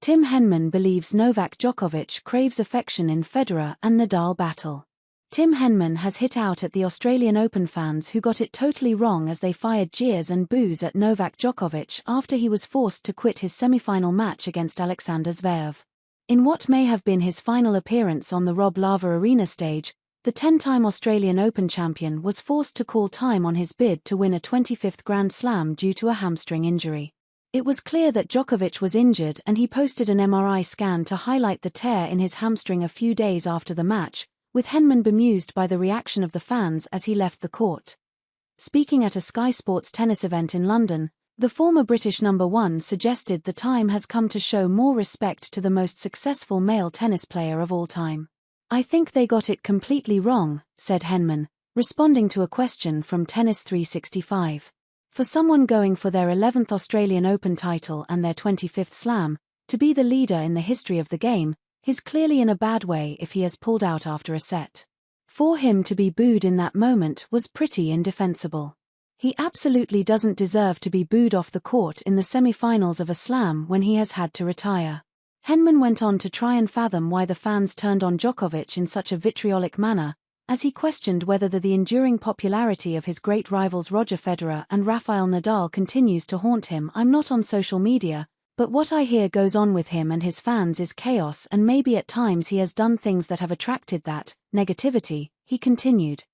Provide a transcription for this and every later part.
Tim Henman believes Novak Djokovic craves affection in Federer and Nadal battle. Tim Henman has hit out at the Australian Open fans who got it totally wrong as they fired jeers and boos at Novak Djokovic after he was forced to quit his semi-final match against Alexander Zverev. In what may have been his final appearance on the Rob Lava Arena stage, the 10-time Australian Open champion was forced to call time on his bid to win a 25th Grand Slam due to a hamstring injury. It was clear that Djokovic was injured and he posted an MRI scan to highlight the tear in his hamstring a few days after the match, with Henman bemused by the reaction of the fans as he left the court. Speaking at a Sky Sports tennis event in London, the former British number one suggested the time has come to show more respect to the most successful male tennis player of all time. "I think they got it completely wrong," said Henman, responding to a question from Tennis 365. For someone going for their 11th Australian Open title and their 25th Slam, to be the leader in the history of the game, he's clearly in a bad way if he has pulled out after a set. For him to be booed in that moment was pretty indefensible. He absolutely doesn't deserve to be booed off the court in the semi-finals of a slam when he has had to retire. Henman went on to try and fathom why the fans turned on Djokovic in such a vitriolic manner, as he questioned whether the enduring popularity of his great rivals Roger Federer and Rafael Nadal continues to haunt him. "I'm not on social media, but what I hear goes on with him and his fans is chaos, and maybe at times he has done things that have attracted that negativity," he continued.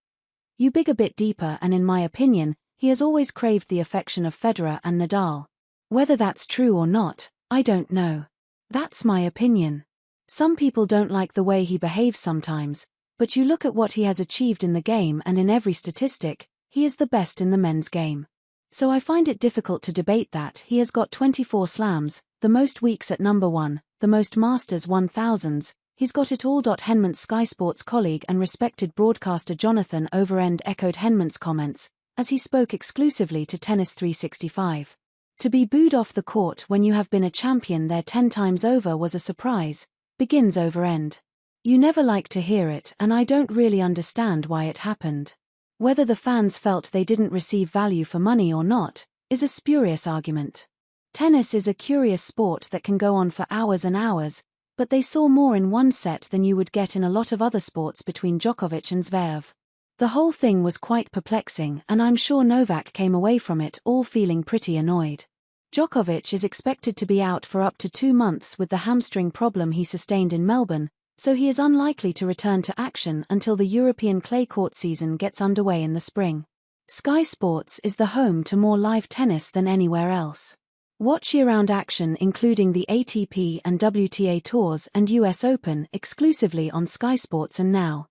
"You dig a bit deeper and in my opinion, he has always craved the affection of Federer and Nadal. Whether that's true or not, I don't know. That's my opinion. Some people don't like the way he behaves sometimes, but you look at what he has achieved in the game and in every statistic, he is the best in the men's game. So I find it difficult to debate that. He has got 24 slams, the most weeks at number one, the most Masters 1000s, he's got it all." Henman's Sky Sports colleague and respected broadcaster Jonathan Overend echoed Henman's comments, as he spoke exclusively to Tennis 365. "To be booed off the court when you have been a champion there 10 times over was a surprise," begins Overend. "You never like to hear it and I don't really understand why it happened. Whether the fans felt they didn't receive value for money or not, is a spurious argument. Tennis is a curious sport that can go on for hours and hours, but they saw more in one set than you would get in a lot of other sports between Djokovic and Zverev. The whole thing was quite perplexing and I'm sure Novak came away from it all feeling pretty annoyed. Djokovic is expected to be out for up to 2 months with the hamstring problem he sustained in Melbourne, so he is unlikely to return to action until the European clay court season gets underway in the spring. Sky Sports is the home to more live tennis than anywhere else. Watch year-round action including the ATP and WTA Tours and US Open exclusively on Sky Sports and Now.